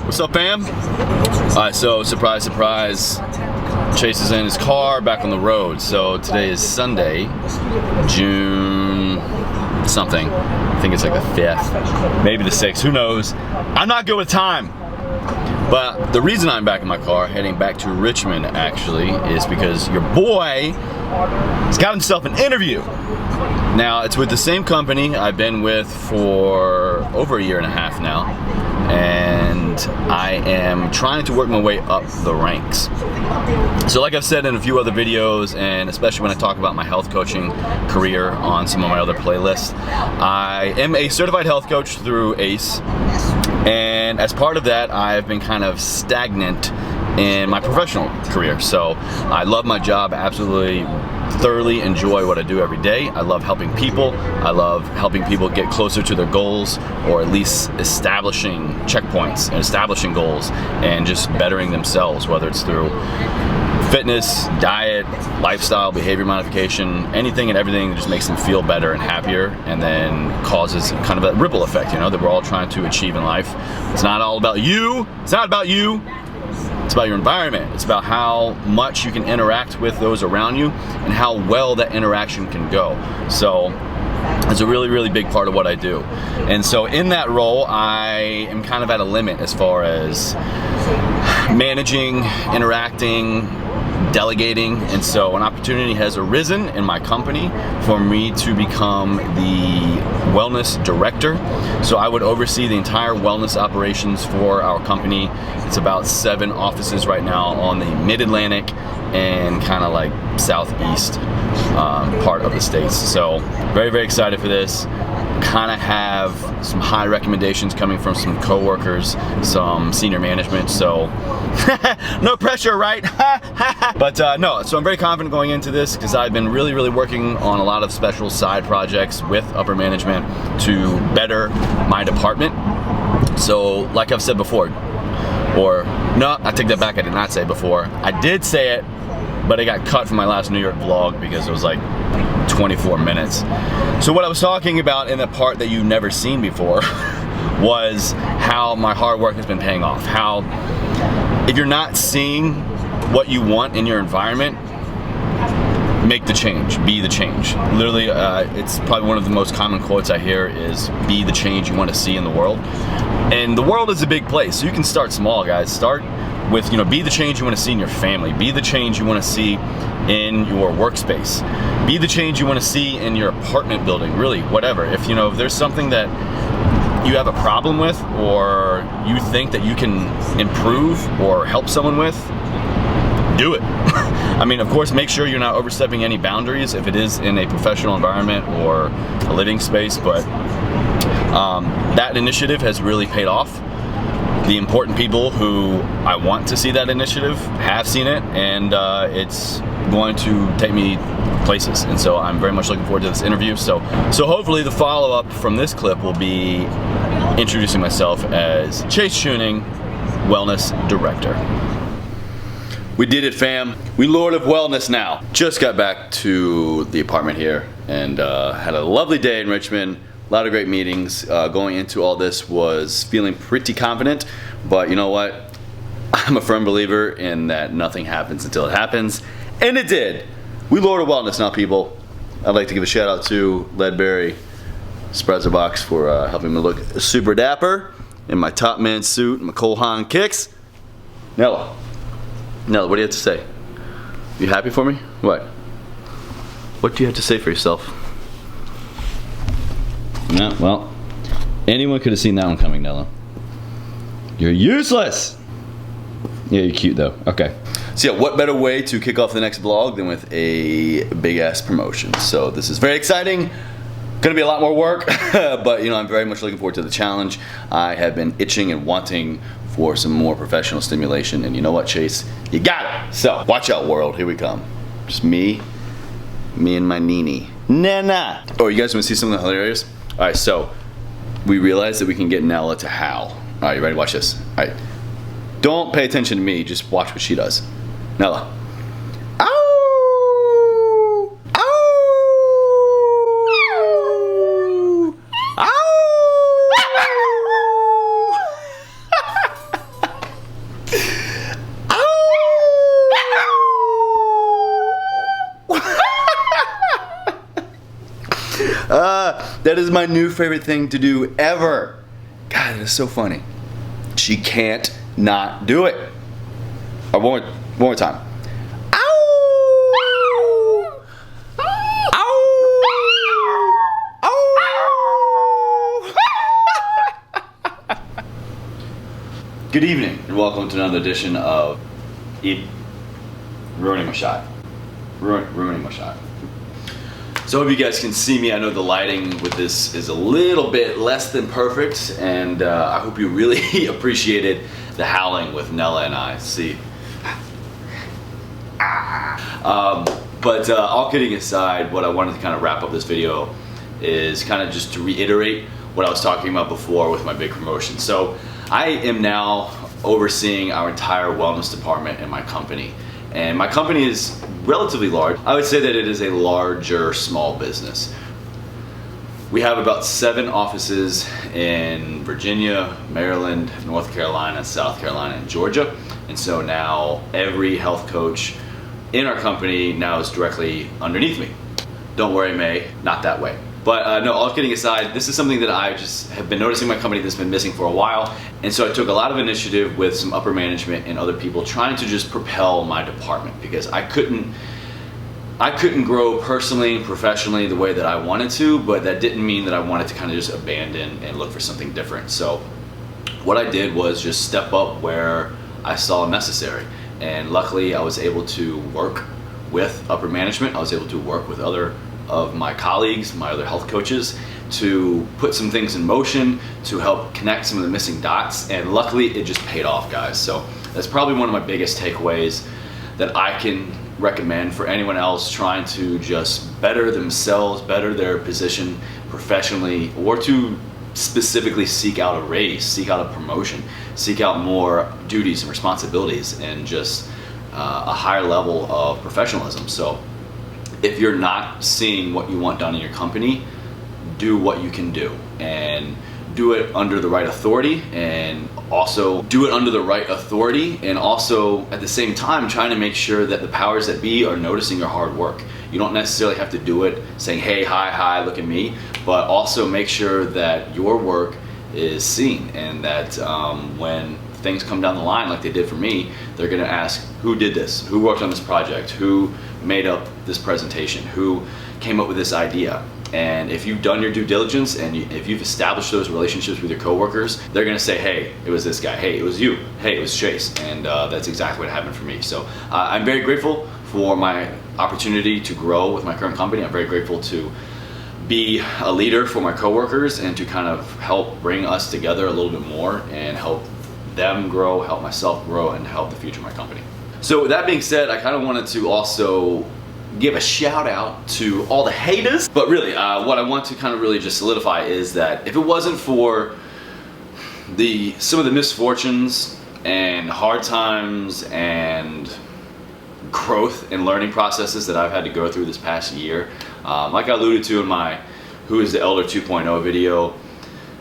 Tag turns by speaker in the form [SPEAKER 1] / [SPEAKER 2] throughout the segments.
[SPEAKER 1] What's up, fam? Alright, so surprise, surprise. Chase is in his car, back on the road. So today is Sunday, June something. I think it's like the 5th, maybe the 6th, who knows. I'm not good with time. But the reason I'm back in my car, heading back to Richmond actually, is because your boy has got himself an interview. Now, it's with the same company I've been with for over a year and a half now, and I am trying to work my way up the ranks. So like I've said in a few other videos, and especially when I talk about my health coaching career on some of my other playlists, I am a certified health coach through ACE, and as part of that, I've been kind of stagnant in my professional career. So I love my job, absolutely thoroughly enjoy what I do every day. I love helping people. I love helping people get closer to their goals, or at least establishing checkpoints and establishing goals and just bettering themselves, whether it's through fitness, diet, lifestyle, behavior modification, anything and everything that just makes them feel better and happier, and then causes kind of a ripple effect, you know, that we're all trying to achieve in life. It's not all about you. It's not about you. It's about your environment. It's about how much you can interact with those around you and how well that interaction can go. So it's a really, really big part of what I do. And so in that role, I am kind of at a limit as far as managing, interacting, delegating, and so an opportunity has arisen in my company for me to become the wellness director. So I would oversee the entire wellness operations for our company. It's about 7 offices right now on the Mid-Atlantic and kind of like southeast part of the states. So very, very excited for this. Kind of have some high recommendations coming from some coworkers, some senior management, so no pressure, right? But no, so I'm very confident going into this because I've been really, really working on a lot of special side projects with upper management to better my department. So like I've said before, or no, I take that back, I did not say before. I did say it, but it got cut from my last New York vlog because it was like 24 minutes. So what I was talking about in the part that you've never seen before was how my hard work has been paying off. How if you're not seeing what you want in your environment, make the change, be the change. Literally, it's probably one of the most common quotes I hear is, be the change you want to see in the world. And the world is a big place, so you can start small, guys. Start with, you know, be the change you want to see in your family. Be the change you want to see in your workspace. Be the change you want to see in your apartment building, really, whatever. If, you know, if there's something that you have a problem with, or you think that you can improve or help someone with, do it. I mean, of course, make sure you're not overstepping any boundaries if it is in a professional environment or a living space, but that initiative has really paid off. The important people who I want to see that initiative have seen it, and it's going to take me places. And so I'm very much looking forward to this interview. So hopefully the follow-up from this clip will be introducing myself as Chase Chewning, Wellness Director. We did it, fam. We Lord of Wellness now. Just got back to the apartment here and had a lovely day in Richmond. A lot of great meetings. Going into all this was feeling pretty confident, but you know what? I'm a firm believer in that nothing happens until it happens, and it did. We Lord of Wellness now, people. I'd like to give a shout out to Leadberry Spreads Box for helping me look super dapper in my Top Man suit and my Cole Haan kicks. Nella, what do you have to say? You happy for me? What? What do you have to say for yourself? Yeah, well, anyone could have seen that one coming, Nella. You're useless! Yeah, you're cute though. Okay. So yeah, what better way to kick off the next vlog than with a big ass promotion? So this is very exciting. Gonna be a lot more work, but you know, I'm very much looking forward to the challenge. I have been itching and wanting for some more professional stimulation, and you know what, Chase? You got it! So, watch out, world. Here we come. Just me and my Nini. Nana! Oh, you guys wanna see something hilarious? Alright, so we realized that we can get Nella to howl. Alright, you ready? Watch this. Alright. Don't pay attention to me, just watch what she does. Nella. Ow! Ow! Ow! That is my new favorite thing to do ever. God, that is so funny. She can't not do it. One more time. Ow! Ow! Ow! Good evening, and welcome to another edition of Ruining My Shot. Ruining My Shot. So I hope you guys can see me. I know the lighting with this is a little bit less than perfect, and I hope you really appreciated the howling with Nella and I. See. But all kidding aside, what I wanted to kind of wrap up this video is kind of just to reiterate what I was talking about before with my big promotion. So I am now overseeing our entire wellness department in my company. And my company is relatively large. I would say that it is a larger small business. We have about 7 offices in Virginia, Maryland, North Carolina, South Carolina, and Georgia. And so now every health coach in our company now is directly underneath me. Don't worry, May, not that way. But no, all kidding aside, this is something that I just have been noticing in my company that's been missing for a while. And so I took a lot of initiative with some upper management and other people trying to just propel my department, because I couldn't grow personally and professionally the way that I wanted to, but that didn't mean that I wanted to kind of just abandon and look for something different. So what I did was just step up where I saw necessary. And luckily I was able to work with upper management. I was able to work with other of my colleagues, my other health coaches, to put some things in motion to help connect some of the missing dots, and luckily it just paid off, guys. So that's probably one of my biggest takeaways that I can recommend for anyone else trying to just better themselves, better their position professionally, or to specifically seek out a raise, seek out a promotion, seek out more duties and responsibilities, and just a higher level of professionalism. So if you're not seeing what you want done in your company, do what you can do, and do it under the right authority, and also do it under the right authority, and also at the same time trying to make sure that the powers that be are noticing your hard work. You don't necessarily have to do it saying, hey, hi, look at me, but also make sure that your work is seen, and that when things come down the line like they did for me, they're gonna ask, who did this? Who worked on this project? Who made up this presentation? Who came up with this idea? And if you've done your due diligence, and if you've established those relationships with your coworkers, they're gonna say, hey, it was this guy. Hey, it was you. Hey, it was Chase. And that's exactly what happened for me. So I'm very grateful for my opportunity to grow with my current company. I'm very grateful to be a leader for my coworkers and to kind of help bring us together a little bit more and help them grow, help myself grow, and help the future of my company. So with that being said, I kind of wanted to also give a shout out to all the haters. But really, what I want to kind of really just solidify is that if it wasn't for some of the misfortunes and hard times and growth and learning processes that I've had to go through this past year, like I alluded to in my Who is the Elder 2.0 video,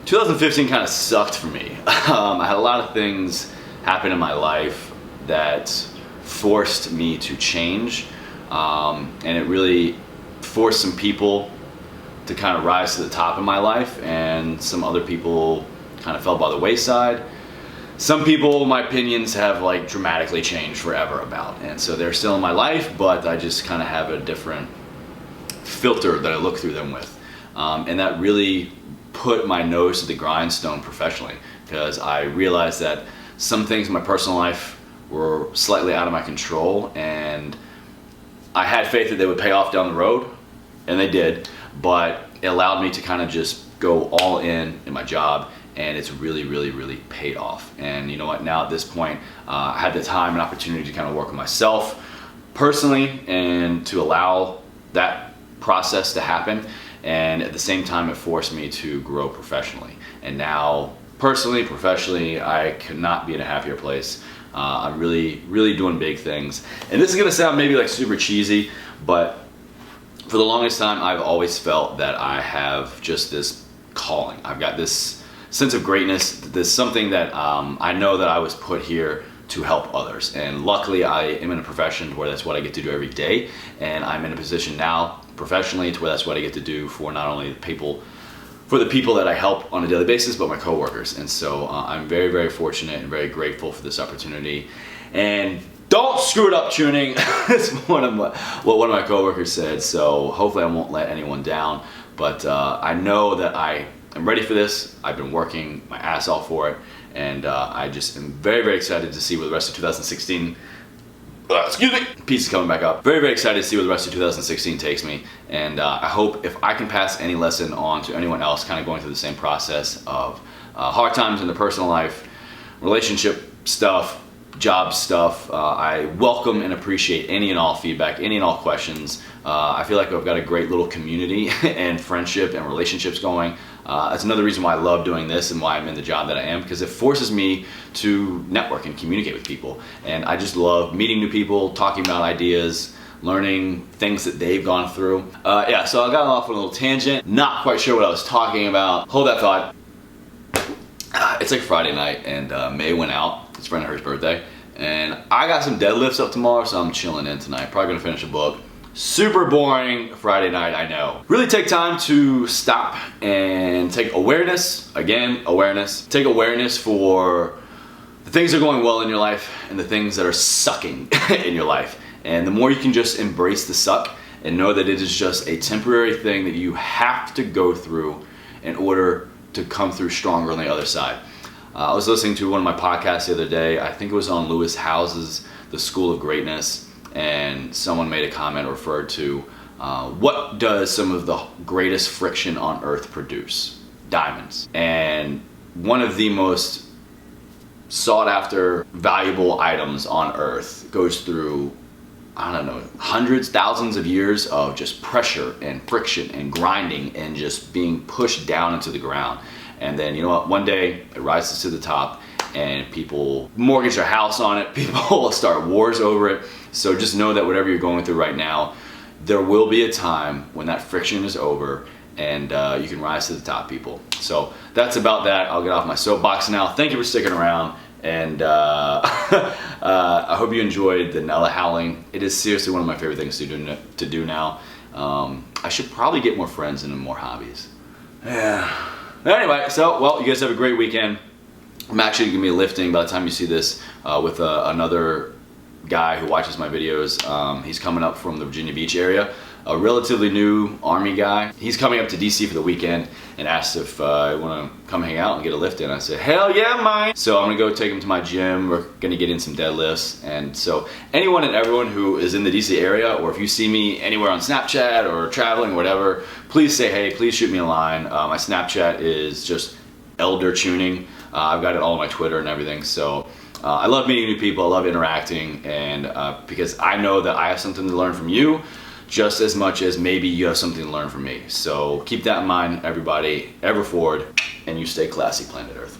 [SPEAKER 1] 2015 kind of sucked for me. I had a lot of things happen in my life that forced me to change, and it really forced some people to kind of rise to the top in my life, and some other people kind of fell by the wayside. Some people, my opinions have like dramatically changed forever about, and so they're still in my life, but I just kind of have a different filter that I look through them with, and that really put my nose to the grindstone professionally, because I realized that some things in my personal life were slightly out of my control, and I had faith that they would pay off down the road, and they did, but it allowed me to kind of just go all in my job, and it's really paid off. And you know what, now at this point, I had the time and opportunity to kind of work on myself personally, and to allow that process to happen, and at the same time it forced me to grow professionally. And now personally, professionally, I could not be in a happier place. I'm really doing big things, and this is gonna sound maybe like super cheesy, but for the longest time I've always felt that I have just this calling. I've got this sense of greatness, this something that I know that I was put here to help others, and luckily I am in a profession where that's what I get to do every day, and I'm in a position now professionally to where that's what I get to do for not only the people for the people that I help on a daily basis, but my coworkers. And so I'm very, very fortunate and very grateful for this opportunity. And don't screw it up, Chewning. It's what one of my coworkers said. So hopefully I won't let anyone down. But I know that I am ready for this. I've been working my ass off for it. And I just am very, very excited to see where the rest of 2016, excuse me, piece is coming back up. Very, very excited to see where the rest of 2016 takes me. And I hope if I can pass any lesson on to anyone else kind of going through the same process of hard times in their personal life, relationship stuff, job stuff. I welcome and appreciate any and all feedback, any and all questions. I feel like I've got a great little community and friendship and relationships going. That's another reason why I love doing this and why I'm in the job that I am, because it forces me to network and communicate with people. And I just love meeting new people, talking about ideas, learning things that they've gone through. Yeah, so I got off on a little tangent. Not quite sure what I was talking about. Hold that thought. It's like Friday night and May went out. It's friend of hers birthday. And I got some deadlifts up tomorrow, so I'm chilling in tonight. Probably gonna finish a book. Super boring Friday night, I know. Really take time to stop and take awareness, again, awareness. Take awareness for the things that are going well in your life and the things that are sucking in your life. And the more you can just embrace the suck and know that it is just a temporary thing that you have to go through in order to come through stronger on the other side. I was listening to one of my podcasts the other day. I think it was on Lewis Howes's The School of Greatness. And someone made a comment referred to what does some of the greatest friction on earth produce? Diamonds. And one of the most sought after valuable items on earth goes through, I don't know, hundreds, thousands of years of just pressure and friction and grinding and just being pushed down into the ground. And then, you know what, one day it rises to the top and people mortgage their house on it, people start wars over it. So just know that whatever you're going through right now, there will be a time when that friction is over and you can rise to the top, people. So that's about that. I'll get off my soapbox now. Thank you for sticking around. And I hope you enjoyed the Nella howling. It is seriously one of my favorite things to do now. I should probably get more friends and more hobbies. Yeah. Anyway, so, well, you guys have a great weekend. I'm actually going to be lifting by the time you see this with another guy who watches my videos. He's coming up from the Virginia Beach area, a relatively new Army guy. He's coming up to DC for the weekend and asked if I want to come hang out and get a lift in. I said, hell yeah, man. So I'm going to go take him to my gym. We're going to get in some deadlifts. And so anyone and everyone who is in the DC area, or if you see me anywhere on Snapchat or traveling or whatever, please say hey, please shoot me a line. My Snapchat is just Elder Chewning. I've got it all on my Twitter and everything. So I love meeting new people. I love interacting, and because I know that I have something to learn from you just as much as maybe you have something to learn from me. So keep that in mind, everybody. Ever forward, and you stay classy, planet Earth.